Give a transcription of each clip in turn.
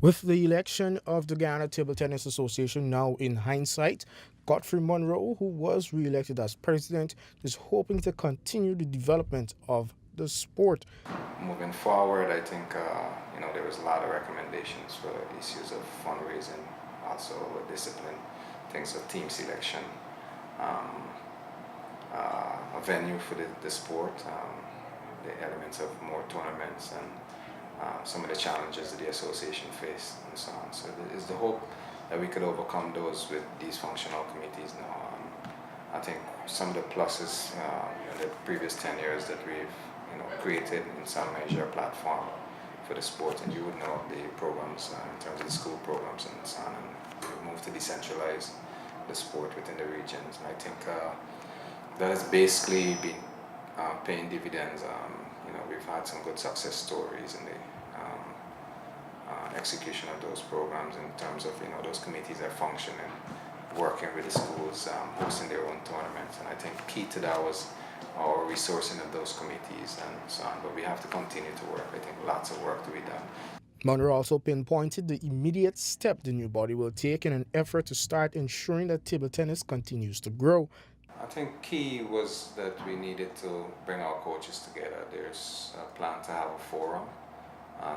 With the election of the Guyana Table Tennis Association now in hindsight, Godfrey Munroe, who was re-elected as president, is hoping to continue the development of the sport. Moving forward, I think there was a lot of recommendations for issues of fundraising, also discipline, things of team selection, um, a venue for the sport, the elements of more tournaments, and some of the challenges that the association faced, and so on. So it's the hope that we could overcome those with these functional committees now. I think some of the pluses in the previous 10 years that we've created in some measure a platform for the sport, and you would know the programs in terms of the school programs and so on, and we've moved to decentralize the sport within the regions. And I think that has basically been paying dividends. We've had some good success stories in the execution of those programs in terms of those committees are functioning, working with the schools, hosting their own tournaments, and I think key to that was our resourcing of those committees and so on. But we have to continue to work. I think lots of work to be done. Munroe also pinpointed the immediate step the new body will take in an effort to start ensuring that table tennis continues to grow. I think key was that we needed to bring our coaches together. There's a plan to have a forum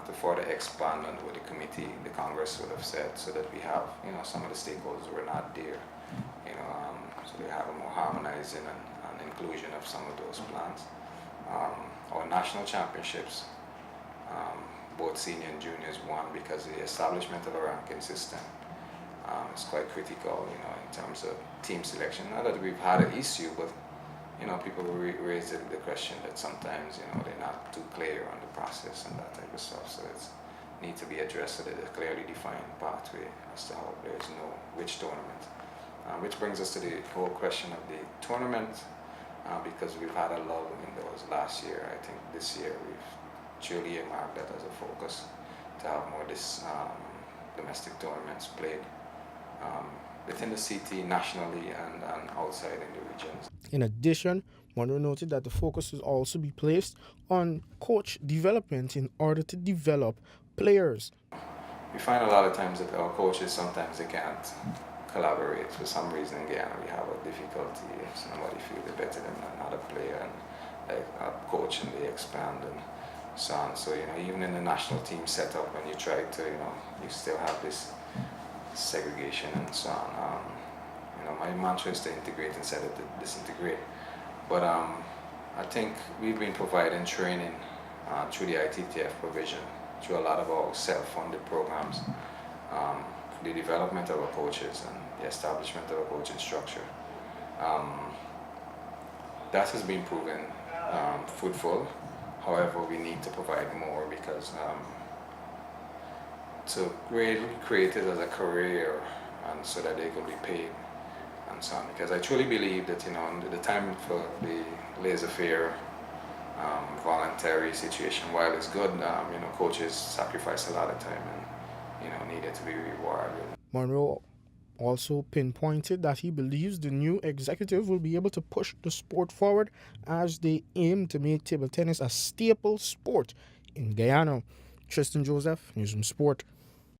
to further expand on what the committee, the Congress would have said, so that we have, some of the stakeholders who were not there, so they have a more harmonizing and inclusion of some of those plans. Our national championships, both senior and juniors, won because the establishment of a ranking system is quite critical, in terms of team selection. Not that we've had an issue, but people raise the question that sometimes they're not too clear on the process and that type of stuff. So it's need to be addressed so that there's a clearly defined pathway as to how players know which tournament. Which brings us to the whole question of the tournament, because we've had a lull in those last year. I think this year we've truly earmarked that as a focus to have more domestic tournaments played within the city, nationally, and outside in the regions. In addition, Munroe noted that the focus will also be placed on coach development in order to develop players. We find a lot of times that our coaches, sometimes they can't collaborate. For some reason in Guyana we have a difficulty if somebody feels they're better than another player, and like a coach and they expand and so on. So even in the national team setup, when you try to you still have this segregation and so on. My mantra is to integrate instead of to disintegrate. But I think we've been providing training through the ITTF provision, through a lot of our self-funded programs, the development of our coaches and the establishment of a coaching structure. That has been proven fruitful. However, we need to provide more because to really create it as a career and so that they can be paid and so on. Because I truly believe that the time for the laissez-faire voluntary situation, while it's good, coaches sacrifice a lot of time and needed to be rewarded. Munroe also pinpointed that he believes the new executive will be able to push the sport forward as they aim to make table tennis a staple sport in Guyana. Tristan Joseph, News from Sport.